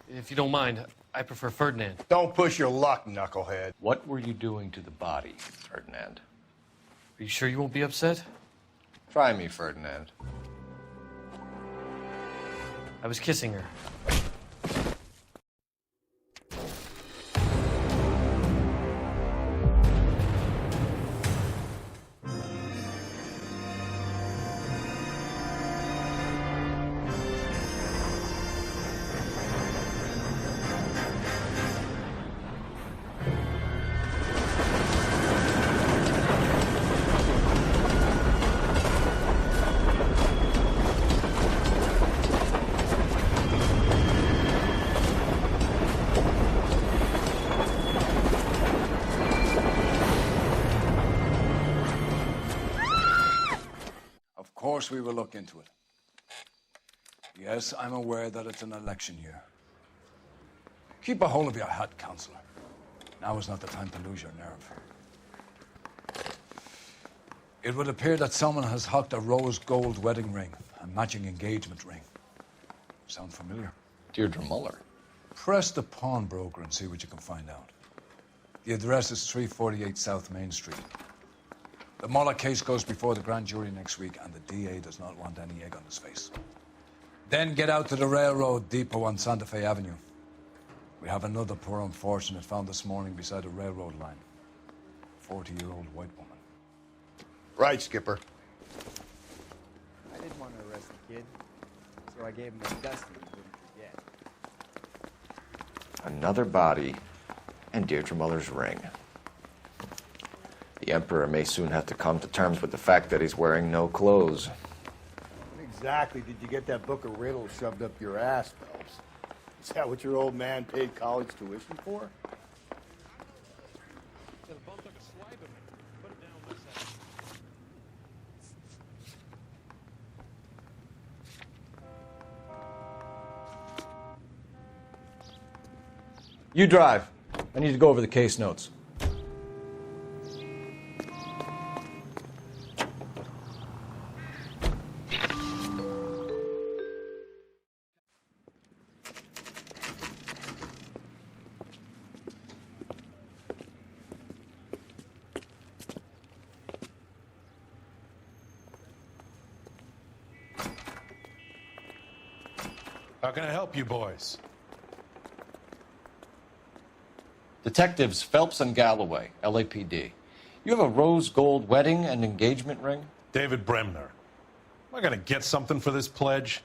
If you don't mind, I prefer Ferdinand. Don't push your luck, knucklehead. What were you doing to the body, Ferdinand? Are you sure you won't be upset? Try me, Ferdinand. I was kissing her. Of course we will look into it. Yes, I'm aware that it's an election year. Keep a hold of your head, Counselor. Now is not the time to lose your nerve. It would appear that someone has hocked a rose gold wedding ring, a matching engagement ring. Sound familiar? Deirdre Muller. Press the pawnbroker and see what you can find out. The address is 348 South Main Street. The Muller case goes before the grand jury next week, and the DA does not want any egg on his face. Then get out to the railroad depot on Santa Fe Avenue. We have another poor unfortunate found this morning beside a railroad line. 40-year-old white woman. Right, Skipper. I didn't want to arrest the kid, so I gave him a dusting he wouldn't forget. Another body and Deirdre Muller's ring. The Emperor may soon have to come to terms with the fact that he's wearing no clothes. When exactly did you get that book of riddles shoved up your ass, Phelps? Is that what your old man paid college tuition for? You drive. I need to go over the case notes. How can I help you boys? Detectives Phelps and Galloway, LAPD. You have a rose gold wedding and engagement ring? David Bremner. Am I gonna get something for this pledge?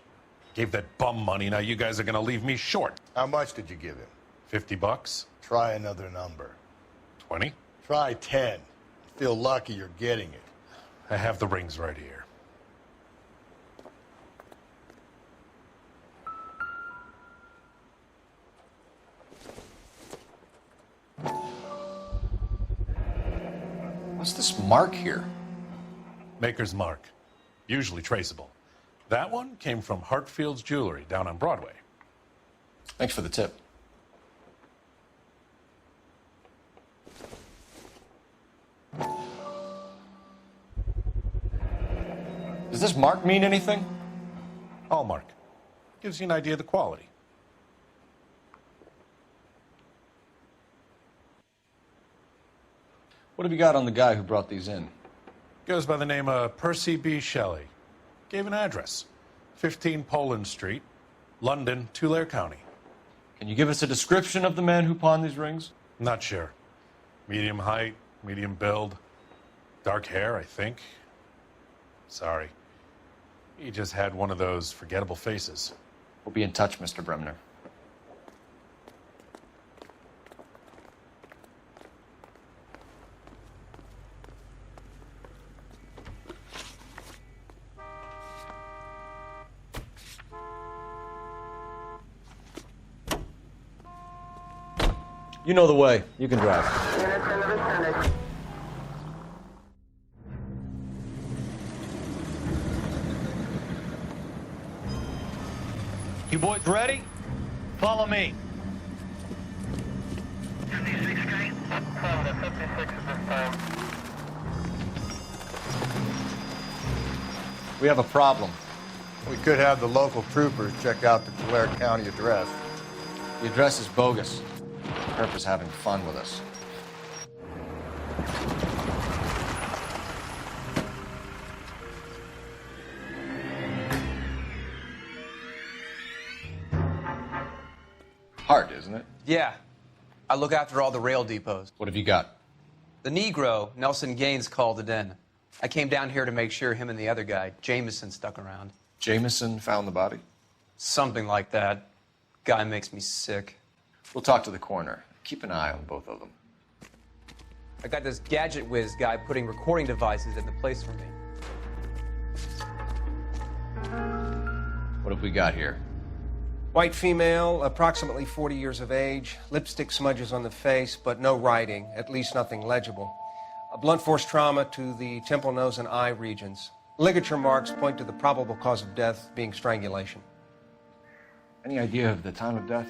Gave that bum money, now you guys are gonna leave me short. How much did you give him? $50? Try another number. 20? Try 10. Feel lucky you're getting it. I have the rings right here. What's this mark here? Maker's mark. Usually traceable. That one came from Hartfield's Jewelry down on Broadway. Thanks for the tip. Does this mark mean anything? Hallmark. Gives you an idea of the quality. What have you got on the guy who brought these in? Goes by the name of Percy B. Shelley. Gave an address. 15 Poland Street, London, Tulare County. Can you give us a description of the man who pawned these rings? Not sure. Medium height, medium build. Dark hair, I think. Sorry. He just had one of those forgettable faces. We'll be in touch, Mr. Bremner. You know the way. You can drive. You boys ready? Follow me. We have a problem. We could have the local troopers check out the Tulare County address. The address is bogus. Herb is having fun with us. Hard, isn't it? Yeah. I look after all the rail depots. What have you got? The Negro, Nelson Gaines, called it in. I came down here to make sure him and the other guy, Jameson, stuck around. Jameson found the body? Something like that. Guy makes me sick. We'll talk to the coroner. Keep an eye on both of them. I got this gadget whiz guy putting recording devices in the place for me. What have we got here? White female, approximately 40 years of age, lipstick smudges on the face, but no writing, at least nothing legible. A blunt force trauma to the temple, nose, and eye regions. Ligature marks point to the probable cause of death being strangulation. Any idea of the time of death?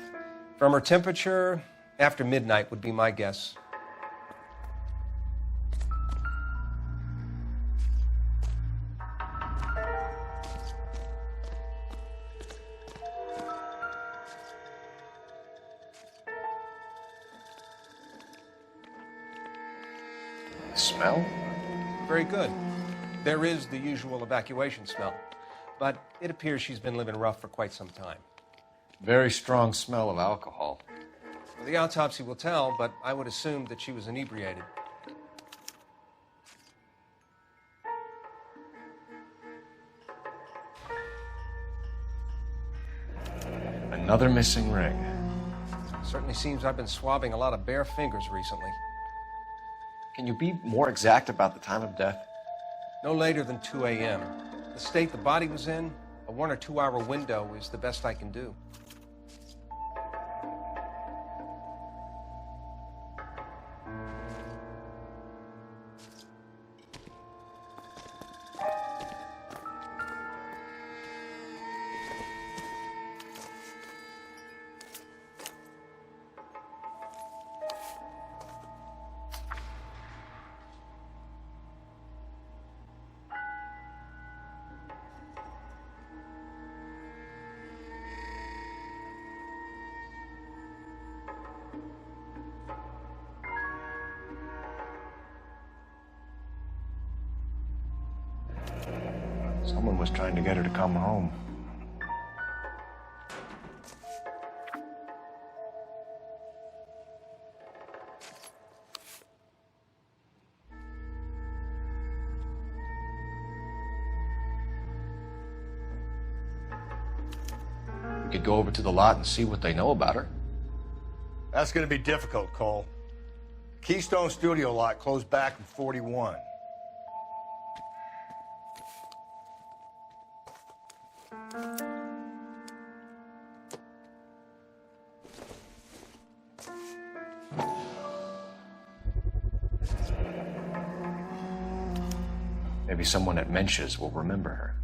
From her temperature, after midnight would be my guess. Smell? Very good. There is the usual evacuation smell, but it appears she's been living rough for quite some time. Very strong smell of alcohol. Well, the autopsy will tell, but I would assume that she was inebriated. Another missing ring. Certainly seems I've been swabbing a lot of bare fingers recently. Can you be more exact about the time of death? No later than 2 a.m. The state the body was in, a 1 or 2 hour window is the best I can do. Someone was trying to get her to come home. We could go over to the lot and see what they know about her. That's going to be difficult, Cole. Keystone Studio lot closed back in 41. Maybe someone at Mensch's will remember her.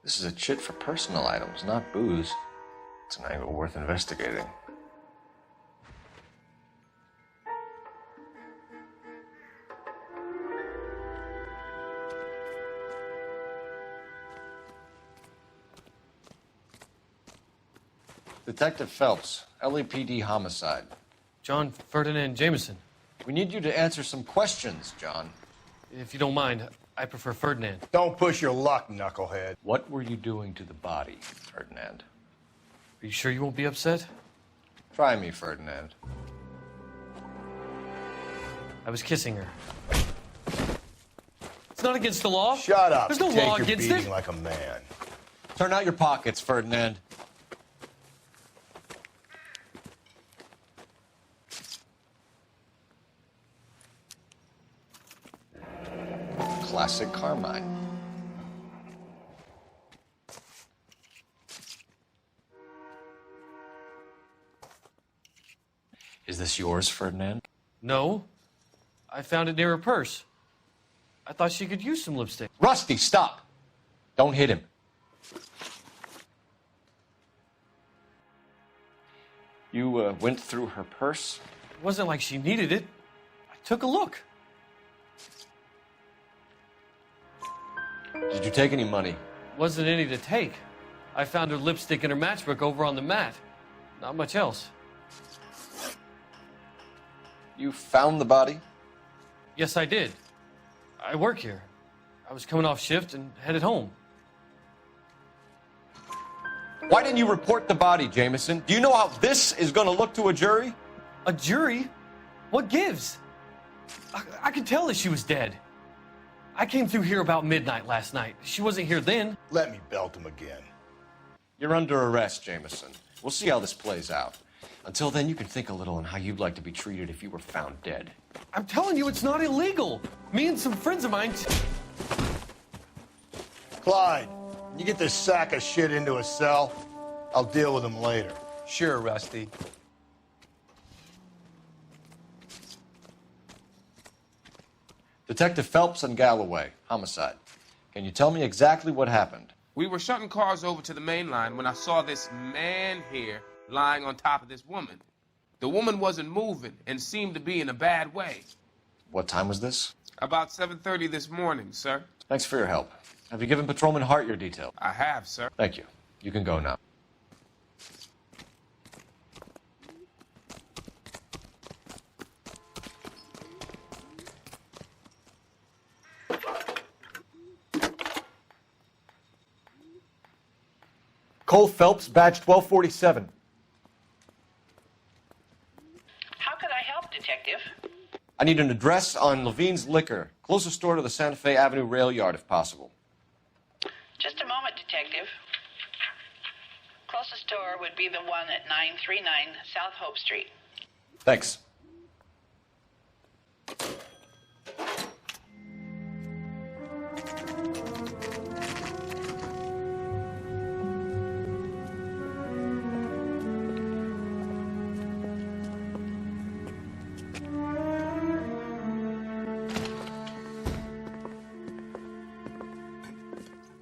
This is a chit for personal items, not booze. It's an angle worth investigating. Detective Phelps, LAPD homicide. John Ferdinand Jameson. We need you to answer some questions, John. If you don't mind, I prefer Ferdinand. Don't push your luck, knucklehead. What were you doing to the body, Ferdinand? Are you sure you won't be upset? Try me, Ferdinand. I was kissing her. It's not against the law. Shut up. There's no Take law your against beating it. like a man. Turn out your pockets, Ferdinand. Classic Carmine. Is this yours, Ferdinand? No. I found it near her purse. I I thought she could use some lipstick. Rusty, stop! Don't hit him. You went through her purse? It wasn't like she needed it. I took a look. Did you take any money? Wasn't any to take. I found her lipstick and her matchbook over on the mat. Not much else. You found the body? Yes, I did. I work here. I was coming off shift and headed home. Why didn't you report the body, Jameson? Do you know how this is going to look to a jury? A jury? What gives? I could tell that she was dead. I came through here about midnight last night. She wasn't here then. Let me belt him again. You're under arrest, Jameson. We'll see how this plays out. Until then, you can think a little on how you'd like to be treated if you were found dead. I'm telling you, it's not illegal. Me and some friends of mine... Clyde, you get this sack of shit into a cell. I'll deal with him later. Sure, Rusty. Detective Phelps and Galloway, homicide. Can you tell me exactly what happened? We were shutting cars over to the main line when I saw this man here lying on top of this woman. The woman wasn't moving and seemed to be in a bad way. What time was this? About 7:30 this morning, sir. Thanks for your help. Have you given Patrolman Hart your detail? I have, sir. Thank you. You can go now. Cole Phelps, badge 1247. How could I help, Detective? I need an address on Levine's Liquor, closest store to the Santa Fe Avenue rail yard, if possible. Just a moment, Detective. Closest store would be the one at 939 South Hope Street. Thanks.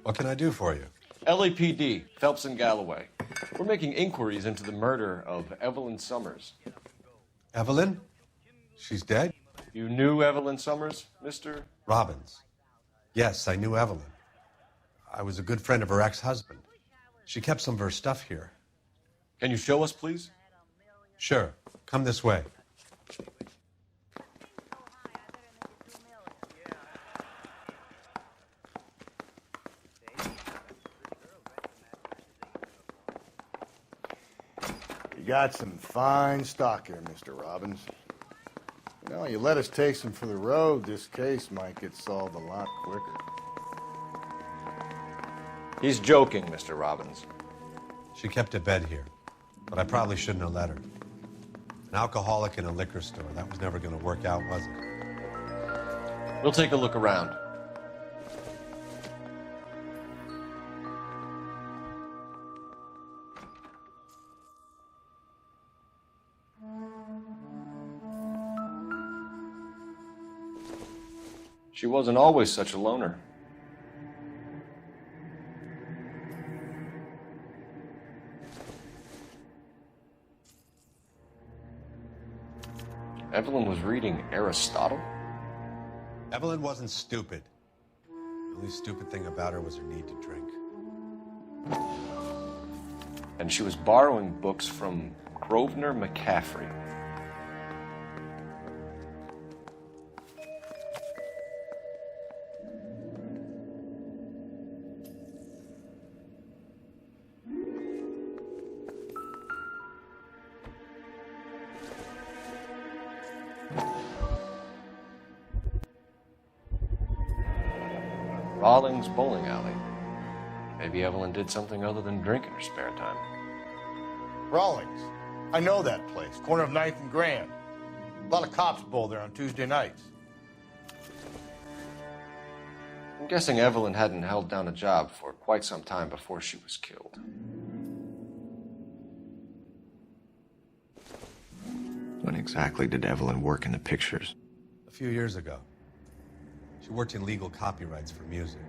What can I do for you? LAPD, Phelps and Galloway. We're making inquiries into the murder of Evelyn Summers. Evelyn? She's dead? You knew Evelyn Summers, Mr. Robbins. Yes, I knew Evelyn. I was a good friend of her ex-husband. She kept some of her stuff here. Can you show us, please? Sure. Come this way. You got some fine stock here, Mr. Robbins. You know, you let us take some for the road, this case might get solved a lot quicker. He's joking, Mr. Robbins. She kept a bed here, but I probably shouldn't have let her. An alcoholic in a liquor store. That was never going to work out, was it? We'll take a look around. She wasn't always such a loner. Evelyn was reading Aristotle? Evelyn wasn't stupid. The only stupid thing about her was her need to drink. And she was borrowing books from Grosvenor McCaffrey. Rawlings Bowling Alley. Maybe Evelyn did something other than drink in her spare time. Rawlings. I know that place. Corner of 9th and Grand. A lot of cops bowl there on Tuesday nights. I'm guessing Evelyn hadn't held down a job for quite some time before she was killed. When exactly did Evelyn work in the pictures? A few years ago. She worked in legal copyrights for music.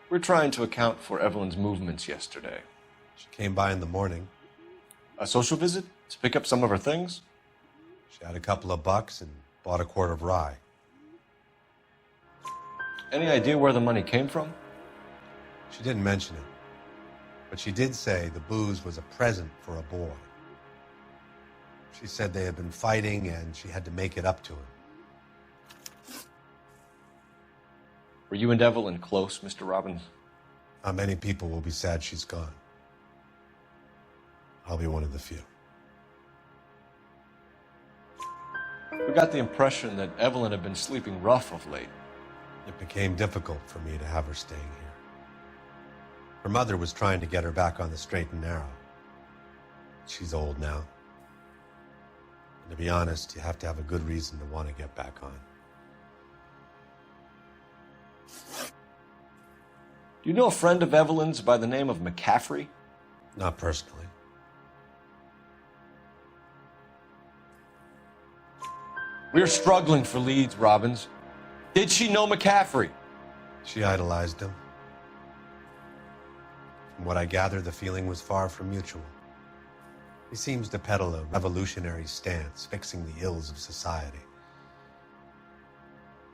We're trying to account for Evelyn's movements yesterday. She came by in the morning. A social visit? To pick up some of her things? She had a couple of bucks and bought a quart of rye. Any idea where the money came from? She didn't mention it, but she did say the booze was a present for a boy. She said they had been fighting and she had to make it up to him. Were you and Evelyn close, Mr. Robbins? Not many people will be sad she's gone. I'll be one of the few. We got the impression that Evelyn had been sleeping rough of late. It became difficult for me to have her staying here. Her mother was trying to get her back on the straight and narrow. She's old now. And to be honest, you have to have a good reason to want to get back on. Do you know a friend of Evelyn's by the name of McCaffrey? Not personally. We're struggling for leads, Robbins. Did she know McCaffrey? She idolized him. From what I gather, the feeling was far from mutual. He seems to peddle a revolutionary stance, fixing the ills of society.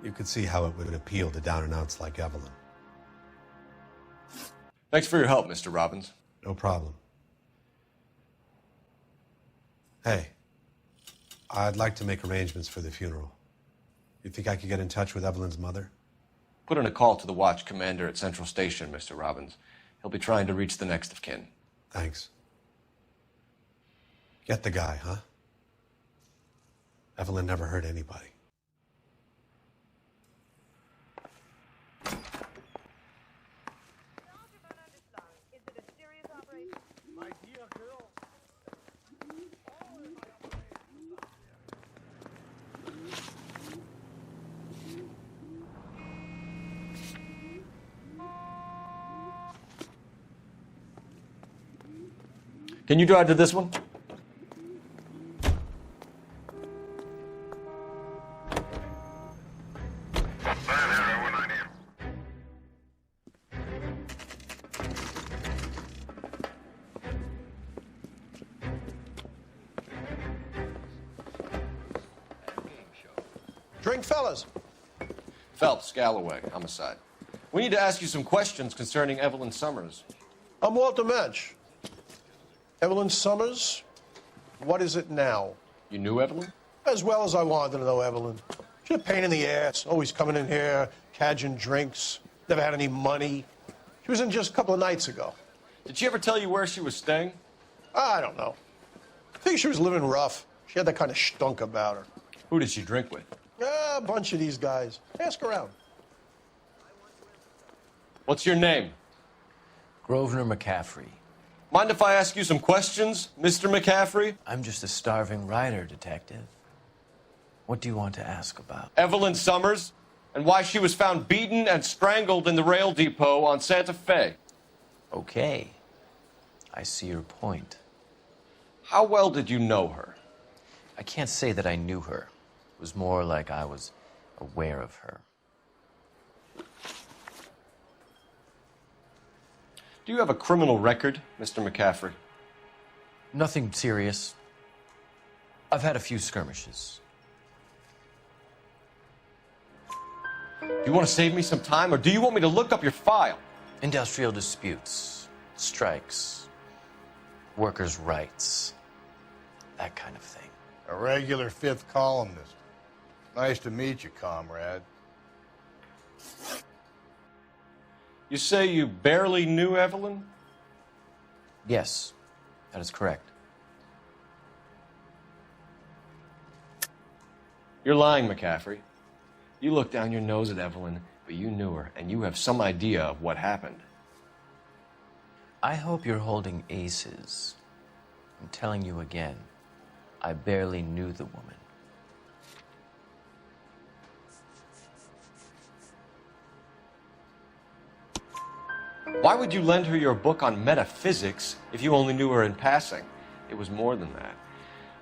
You could see how it would appeal to down-and-outs like Evelyn. Thanks for your help, Mr. Robbins. No problem. Hey, I'd like to make arrangements for the funeral. You think I could get in touch with Evelyn's mother? Put in a call to the watch commander at Central Station, Mr. Robbins. He'll be trying to reach the next of kin. Thanks. Get the guy, huh? Evelyn never hurt anybody. Can you drive to this one? Drink, fellas. Phelps, Galloway, homicide. We need to ask you some questions concerning Evelyn Summers. I'm Walter Mensch. Evelyn Summers, what is it now? You knew Evelyn? As well as I wanted to know Evelyn. She's a pain in the ass, always coming in here, cadging drinks, never had any money. She was in just a couple of nights ago. Did she ever tell you where she was staying? I don't know. I think she was living rough. She had that kind of stunk about her. Who did she drink with? A bunch of these guys. Ask around. What's your name? Grosvenor McCaffrey. Mind if I ask you some questions, Mr. McCaffrey? I'm just a starving writer, detective. What do you want to ask about? Evelyn Summers, and why she was found beaten and strangled in the rail depot on Santa Fe. Okay. I see your point. How well did you know her? I can't say that I knew her. It was more like I was aware of her. Do you have a criminal record, Mr. McCaffrey? Nothing serious. I've had a few skirmishes. Do you want to save me some time, or do you want me to look up your file? Industrial disputes, strikes, workers' rights, that kind of thing. A regular fifth columnist. Nice to meet you, comrade. You say you barely knew Evelyn? Yes, that is correct. You're lying, McCaffrey. You looked down your nose at Evelyn, but you knew her, and you have some idea of what happened. I hope you're holding aces. I'm telling you again, I barely knew the woman. Why would you lend her your book on metaphysics if you only knew her in passing? It was more than that.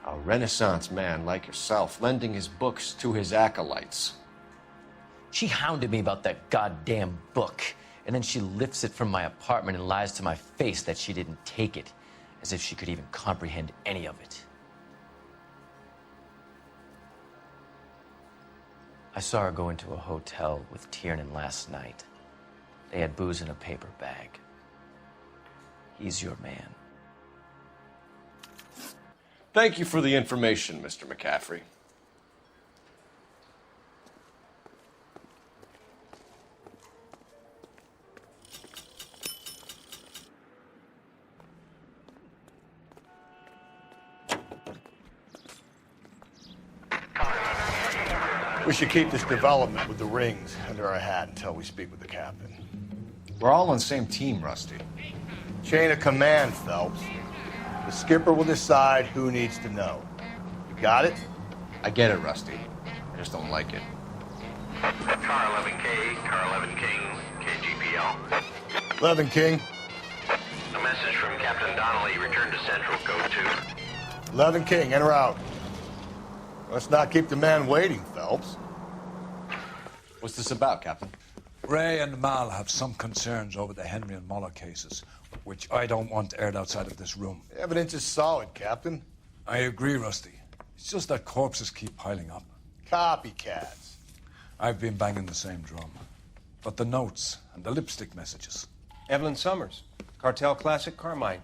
A Renaissance man like yourself lending his books to his acolytes. She hounded me about that goddamn book, and then she lifts it from my apartment and lies to my face that she didn't take it, as if she could even comprehend any of it. I saw her go into a hotel with Tiernan last night. They had booze in a paper bag. He's your man. Thank you for the information, Mr. McCaffrey. We should keep this development with the rings under our hat until we speak with the captain. We're all on the same team, Rusty. Chain of command, Phelps. The skipper will decide who needs to know. You got it? I get it, Rusty. I just don't like it. Car 11K, Car 11 King, KGPL. 11 King. A message from Captain Donnelly. Return to Central, code 2. 11 King, enter out. Let's not keep the man waiting, Phelps. What's this about, Captain? Ray and Mal have some concerns over the Henry and Muller cases, which I don't want aired outside of this room. The evidence is solid, Captain. I agree, Rusty. It's just that corpses keep piling up. Copycats. I've been banging the same drum. But the notes and the lipstick messages. Evelyn Summers, Cartel Classic Carmine.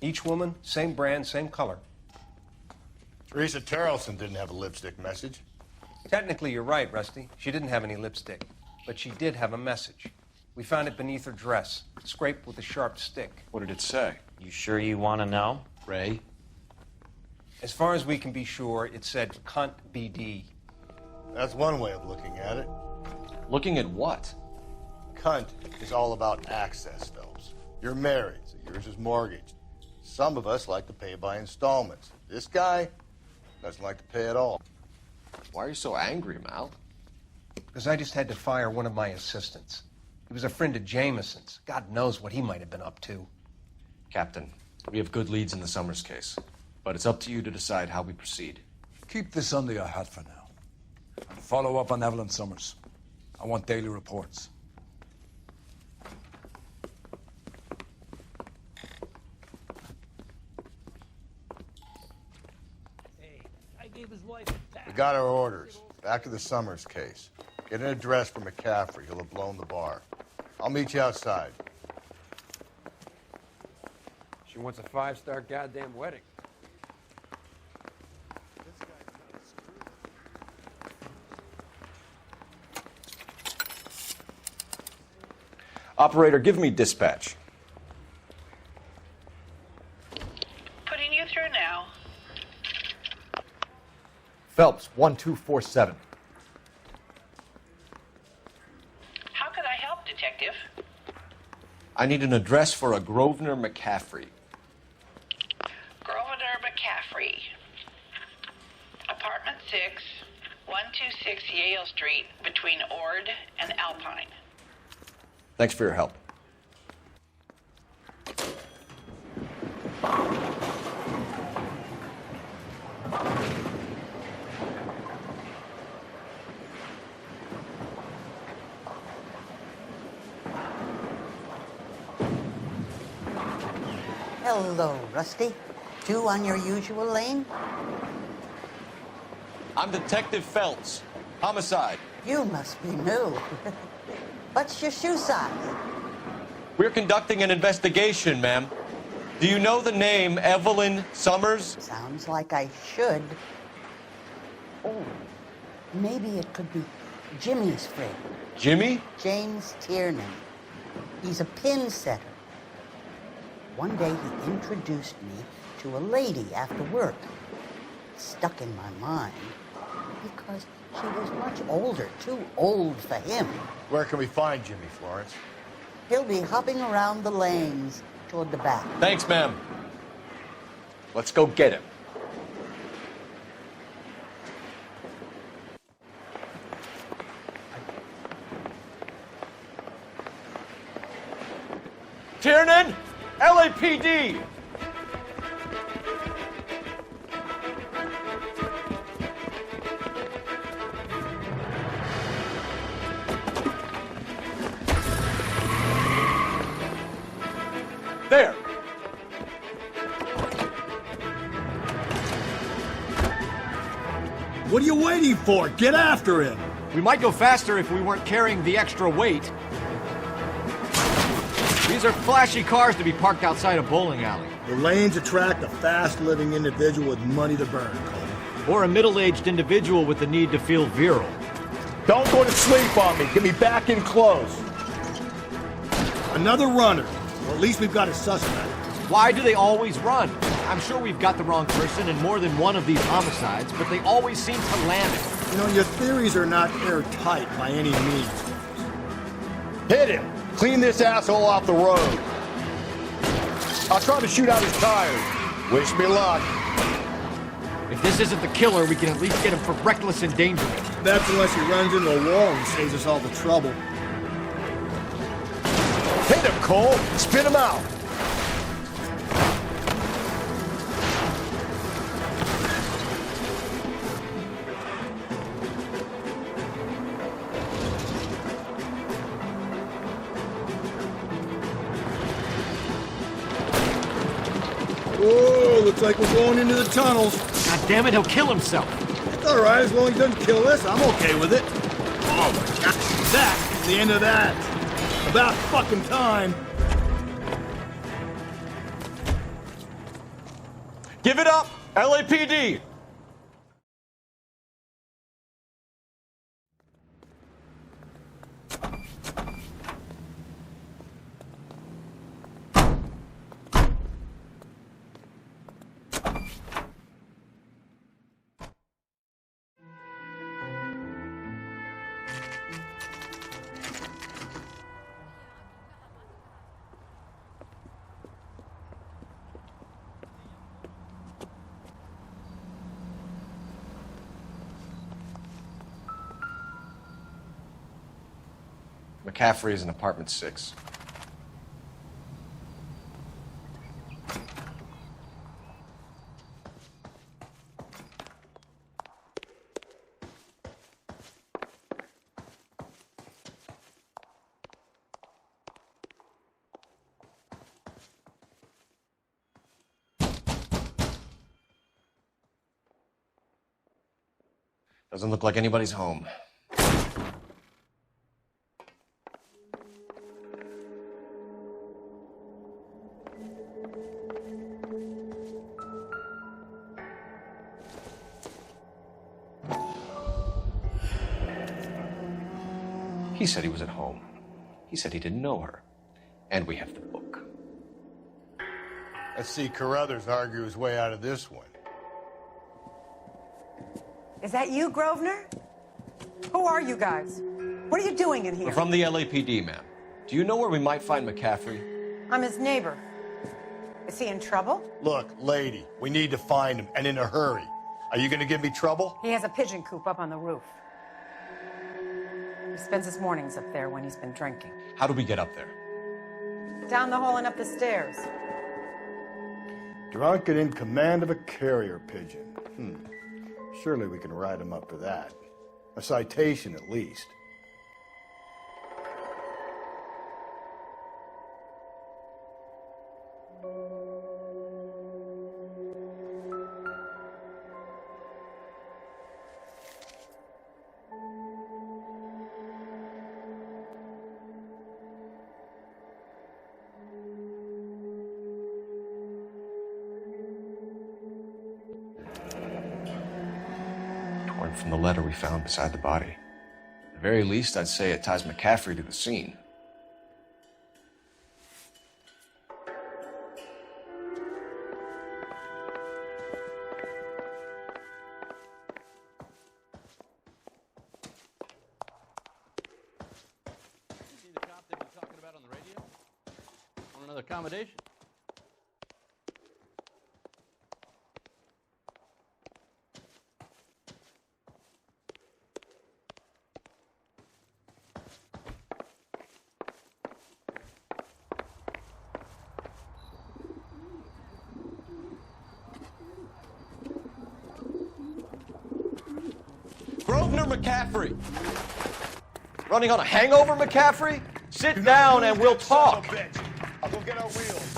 Each woman, same brand, same color. Teresa Terrelson didn't have a lipstick message. Technically, you're right, Rusty. She didn't have any lipstick, but she did have a message. We found it beneath her dress, scraped with a sharp stick. What did it say? You sure you want to know? Ray? As far as we can be sure, it said cunt BD. That's one way of looking at it. Looking at what? Cunt is all about access, Phelps. You're married, so yours is mortgaged. Some of us like to pay by installments. This guy doesn't like to pay at all. Why are you so angry, Mal? Because I just had to fire one of my assistants. He was a friend of Jameson's. God knows what he might have been up to. Captain, we have good leads in the Summers case, but it's up to you to decide how we proceed. Keep this under your hat for now. And follow up on Evelyn Summers. I want daily reports. We got our orders. Back to the Summers case. Get an address for McCaffrey. He'll have blown the bar. I'll meet you outside. She wants a 5-star goddamn wedding. Operator, give me dispatch. Putting you through now. Phelps, 1247. How could I help, Detective? I need an address for a Grosvenor McCaffrey. Grosvenor McCaffrey. Apartment 6, 126 Yale Street, between Ord and Alpine. Thanks for your help. Hello, Rusty. Two on your usual lane? I'm Detective Phelps. Homicide. You must be new. What's your shoe size? We're conducting an investigation, ma'am. Do you know the name Evelyn Summers? Sounds like I should. Oh, maybe it could be Jimmy's friend. Jimmy? James Tiernan. He's a pin setter. One day he introduced me to a lady after work. It stuck in my mind because she was much older, too old for him. Where can we find Jimmy, Florence? He'll be hopping around the lanes toward the back. Thanks, ma'am. Let's go get him. Tiernan! LAPD! There! What are you waiting for? Get after him! We might go faster if we weren't carrying the extra weight. These are flashy cars to be parked outside a bowling alley. The lanes attract a fast-living individual with money to burn, Cole. Or a middle-aged individual with the need to feel virile. Don't go to sleep on me. Get me back in close. Another runner. Well, at least we've got a suspect. Why do they always run? I'm sure we've got the wrong person in more than one of these homicides, but they always seem to land it. You know, your theories are not airtight by any means. Hit him! Clean this asshole off the road. I'll try to shoot out his tires. Wish me luck. If this isn't the killer, we can at least get him for reckless endangerment. That's unless he runs into a wall and saves us all the trouble. Hit him, Cole! Spit him out! Whoa, looks like we're going into the tunnels. God damn it, he'll kill himself. It's all right, as long as he doesn't kill us, I'm okay with it. Oh my God, that's the end of that. About fucking time. Give it up, LAPD! McCaffrey is in apartment 6. Doesn't look like anybody's home. He said he was at home. He said he didn't know her. And we have the book. Let's see Carruthers argue his way out of this one. Is that you, Grosvenor? Who are you guys? What are you doing in here? We're from the LAPD, ma'am. Do you know where we might find McCaffrey? I'm his neighbor. Is he in trouble? Look, lady, we need to find him, and in a hurry. Are you gonna give me trouble? He has a pigeon coop up on the roof. He spends his mornings up there when he's been drinking. How do we get up there? Down the hall and up the stairs. Drunk and in command of a carrier pigeon. Surely we can write him up for that. A citation, at least. Torn from the letter we found beside the body. At the very least, I'd say it ties McCaffrey to the scene. See the cop they've been talking about on the radio? Want another accommodation? Grosvenor McCaffrey. Running on a hangover, McCaffrey? Sit down and we'll talk. I'll go get our wheels.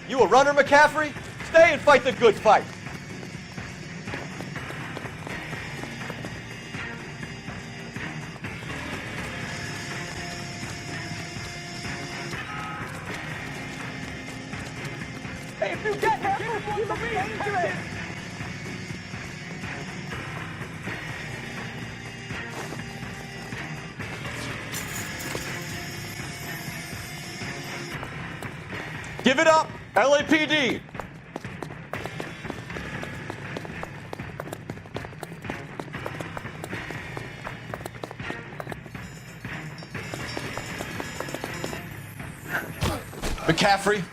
You a runner, McCaffrey? Stay and fight the good fight. Hey, if you get him, he's dangerous! Give it up, LAPD. McCaffrey,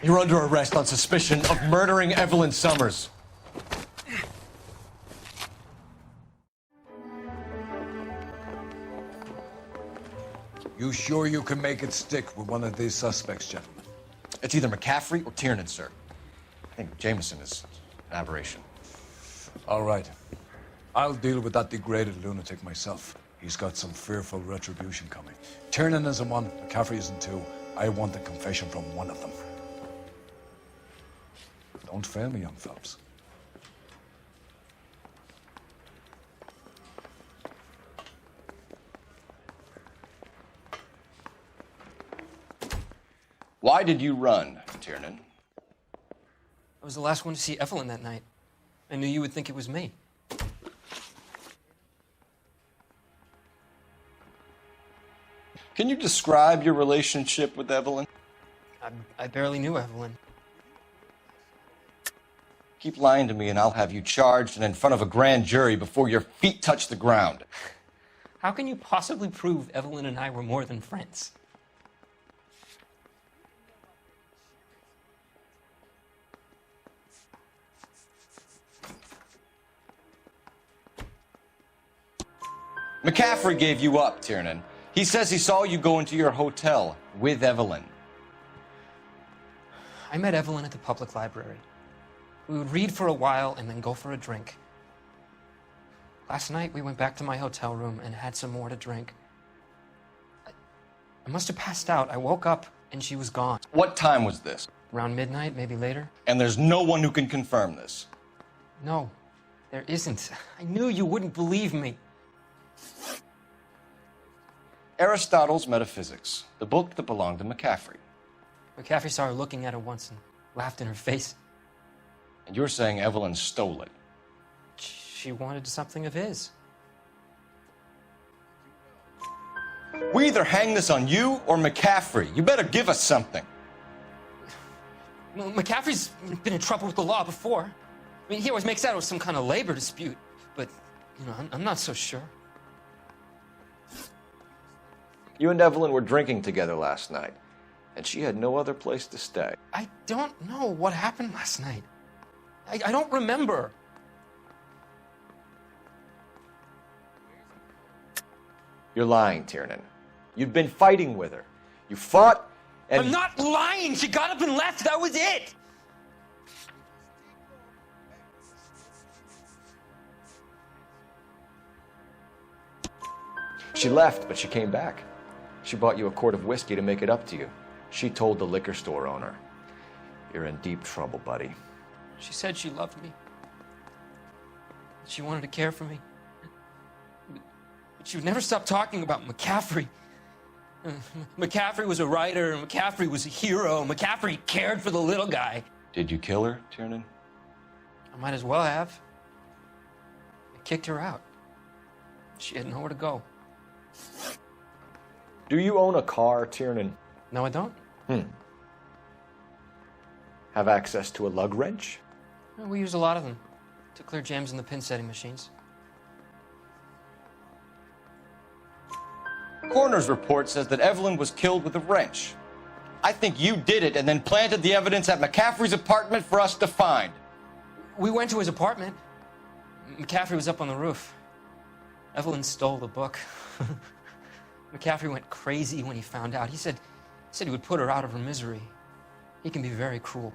you're under arrest on suspicion of murdering Evelyn Summers. You sure you can make it stick with one of these suspects, gentlemen? It's either McCaffrey or Tiernan, sir. I think Jameson is an aberration. All right. I'll deal with that degraded lunatic myself. He's got some fearful retribution coming. Tiernan isn't one, McCaffrey isn't two. I want a confession from one of them. Don't fail me, young Phelps. Why did you run, Tiernan? I was the last one to see Evelyn that night. I knew you would think it was me. Can you describe your relationship with Evelyn? I barely knew Evelyn. Keep lying to me and I'll have you charged and in front of a grand jury before your feet touch the ground. How can you possibly prove Evelyn and I were more than friends? McCaffrey gave you up, Tiernan. He says he saw you go into your hotel with Evelyn. I met Evelyn at the public library. We would read for a while and then go for a drink. Last night, we went back to my hotel room and had some more to drink. I must have passed out. I woke up and she was gone. What time was this? Around midnight, maybe later. And there's no one who can confirm this? No, there isn't. I knew you wouldn't believe me. Aristotle's Metaphysics, the book that belonged to McCaffrey. McCaffrey saw her looking at it once and laughed in her face. And you're saying Evelyn stole it? She wanted something of his. We either hang this on you or McCaffrey. You better give us something. Well, McCaffrey's been in trouble with the law before. I mean, he always makes out it was some kind of labor dispute. But, you know, I'm not so sure. You and Evelyn were drinking together last night, and she had no other place to stay. I don't know what happened last night. I don't remember. You're lying, Tiernan. You've been fighting with her. You fought, and... I'm not lying! She got up and left! That was it! She left, but she came back. She bought you a quart of whiskey to make it up to you. She told the liquor store owner. You're in deep trouble, buddy. She said she loved me. She wanted to care for me. But she would never stop talking about McCaffrey. McCaffrey was a writer, McCaffrey was a hero, McCaffrey cared for the little guy. Did you kill her, Tiernan? I might as well have. I kicked her out. She had nowhere to go. Do you own a car, Tiernan? No, I don't. Have access to a lug wrench? We use a lot of them to clear jams in the pin setting machines. Coroner's report says that Evelyn was killed with a wrench. I think you did it and then planted the evidence at McCaffrey's apartment for us to find. We went to his apartment. McCaffrey was up on the roof. Evelyn stole the book. McCaffrey went crazy when he found out. He said he would put her out of her misery. He can be very cruel.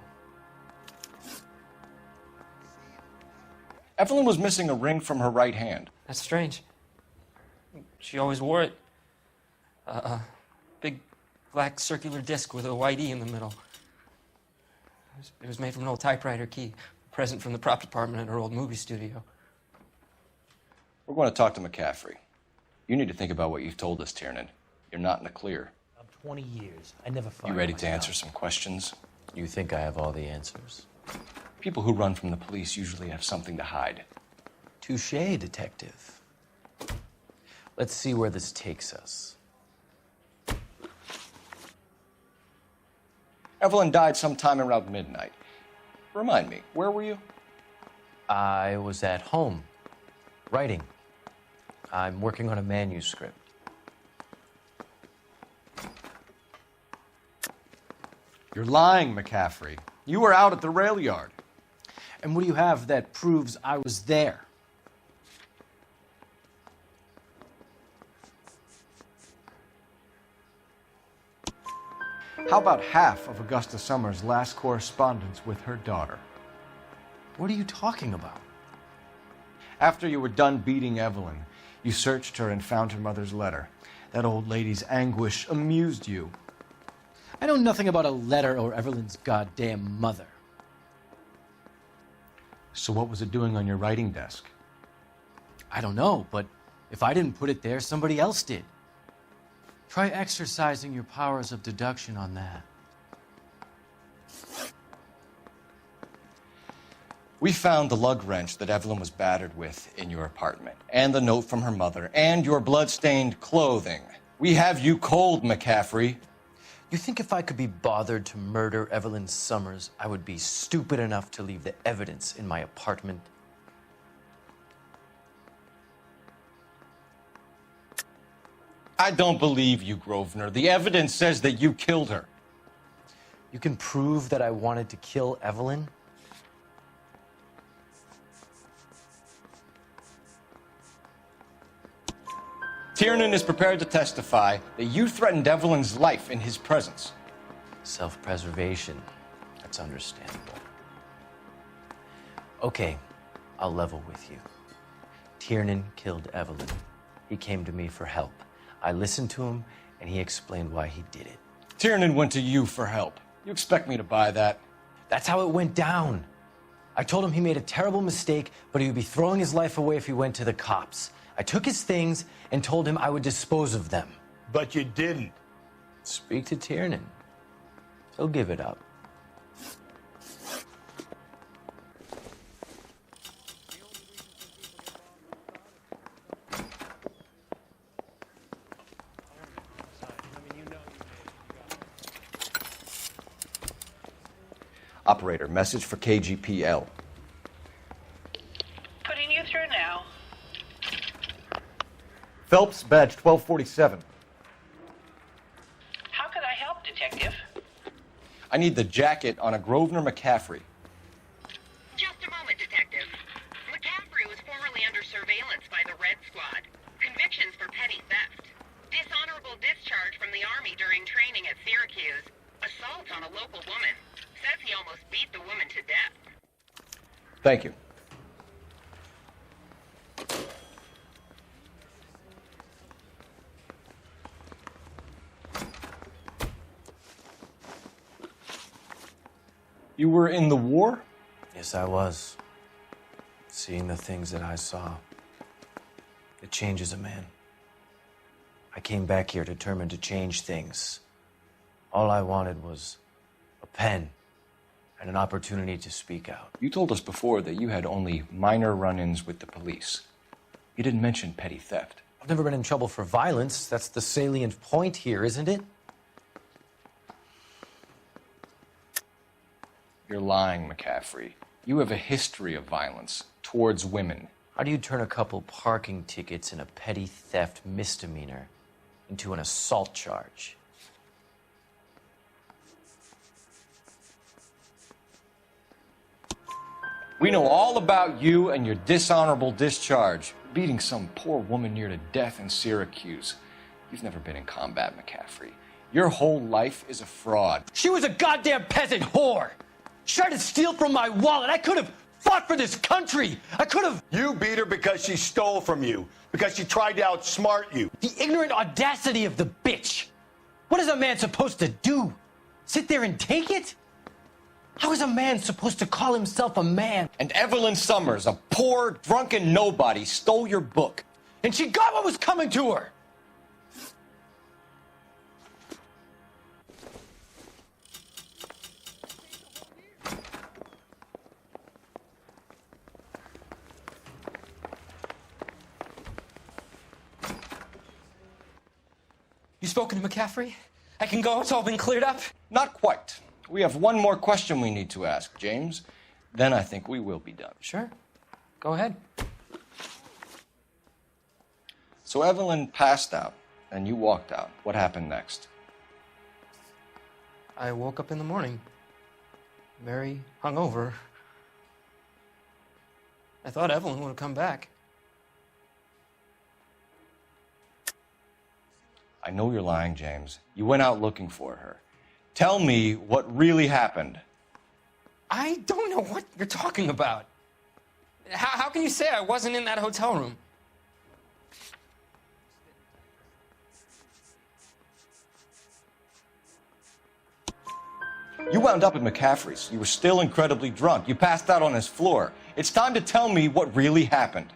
Evelyn was missing a ring from her right hand. That's strange. She always wore it. Big black circular disc with a white E in the middle. It was made from an old typewriter key, a present from the prop department at her old movie studio. We're going to talk to McCaffrey. You need to think about what you've told us, Tiernan. You're not in the clear. I'm 20 years. I never fired You ready to myself. answer some questions? You think I have all the answers? People who run from the police usually have something to hide. Touché, detective. Let's see where this takes us. Evelyn died sometime around midnight. Remind me, where were you? I was at home, writing. I'm working on a manuscript. You're lying, McCaffrey. You were out at the rail yard. And what do you have that proves I was there? How about half of Augusta Summers' last correspondence with her daughter? What are you talking about? After you were done beating Evelyn, you searched her and found her mother's letter. That old lady's anguish amused you. I know nothing about a letter or Evelyn's goddamn mother. So what was it doing on your writing desk? I don't know, but if I didn't put it there, somebody else did. Try exercising your powers of deduction on that. We found the lug wrench that Evelyn was battered with in your apartment, and the note from her mother, and your blood-stained clothing. We have you cold, McCaffrey. You think if I could be bothered to murder Evelyn Summers, I would be stupid enough to leave the evidence in my apartment? I don't believe you, Grosvenor. The evidence says that you killed her. You can prove that I wanted to kill Evelyn? Tiernan is prepared to testify that you threatened Evelyn's life in his presence. Self-preservation. That's understandable. Okay, I'll level with you. Tiernan killed Evelyn. He came to me for help. I listened to him, and he explained why he did it. Tiernan went to you for help. You expect me to buy that? That's how it went down. I told him he made a terrible mistake, but he would be throwing his life away if he went to the cops. I took his things and told him I would dispose of them. But you didn't. Speak to Tiernan. He'll give it up. Operator, message for KGPL. Putting you through now. Phelps, badge 1247. How could I help, Detective? I need the jacket on a Grosvenor McCaffrey. Just a moment, Detective. McCaffrey was formerly under surveillance by the Red Squad. Convictions for petty theft. Dishonorable discharge from the Army during training at Syracuse. Assault on a local woman. Says he almost beat the woman to death. Thank you. You were in the war? Yes, I was. Seeing the things that I saw, it changes a man. I came back here determined to change things. All I wanted was a pen and an opportunity to speak out. You told us before that you had only minor run-ins with the police. You didn't mention petty theft. I've never been in trouble for violence. That's the salient point here, isn't it? You're lying, McCaffrey. You have a history of violence towards women. How do you turn a couple parking tickets and a petty theft misdemeanor into an assault charge? We know all about you and your dishonorable discharge, beating some poor woman near to death in Syracuse. You've never been in combat, McCaffrey. Your whole life is a fraud. She was a goddamn peasant whore. She tried to steal from my wallet. I could have fought for this country. I could have. You beat her because she stole from you, because she tried to outsmart you. The ignorant audacity of the bitch. What is a man supposed to do? Sit there and take it? How is a man supposed to call himself a man? And Evelyn Summers, a poor, drunken nobody, stole your book. And she got what was coming to her. You spoken to McCaffrey? I can go, it's all been cleared up? Not quite. We have one more question we need to ask, James. Then I think we will be done. Sure. Go ahead. So Evelyn passed out, and you walked out. What happened next? I woke up in the morning, very hungover. I thought Evelyn would have come back. I know you're lying, James. You went out looking for her. Tell me what really happened. I don't know what you're talking about. How can you say I wasn't in that hotel room? You wound up at McCaffrey's. You were still incredibly drunk. You passed out on his floor. It's time to tell me what really happened.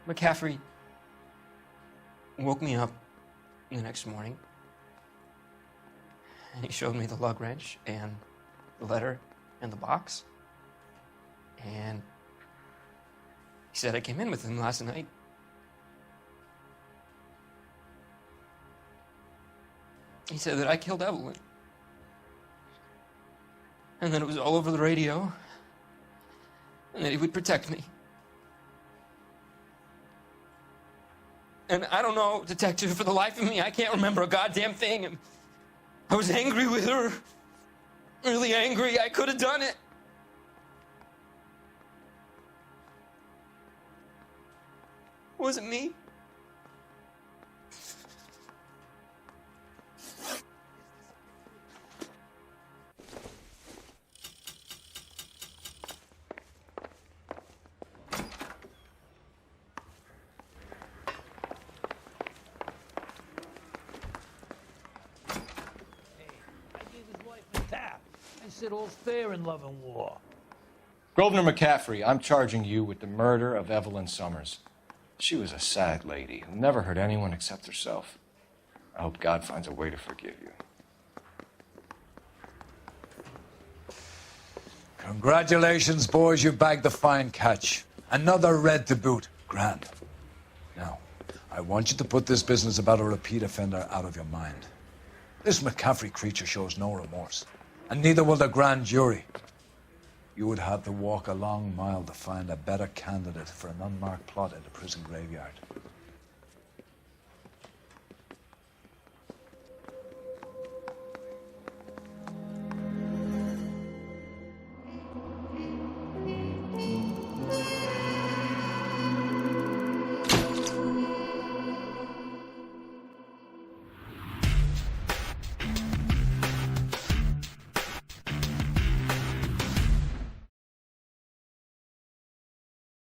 McCaffrey woke me up the next morning, and he showed me the lug wrench and the letter and the box, and he said I came in with him last night. He said that I killed Evelyn, and that it was all over the radio, and that he would protect me. And I don't know, Detective, for the life of me, I can't remember a goddamn thing. And I was angry with her. Really angry. I could have done it. It wasn't me. Said all's fair in love and war. Grosvenor McCaffrey, I'm charging you with the murder of Evelyn Summers. She was a sad lady who never hurt anyone except herself. I hope God finds a way to forgive you. Congratulations, boys. You bagged the fine catch. Another red to boot. Grand. Now, I want you to put this business about a repeat offender out of your mind. This McCaffrey creature shows no remorse. And neither will the grand jury. You would have to walk a long mile to find a better candidate for an unmarked plot in the prison graveyard.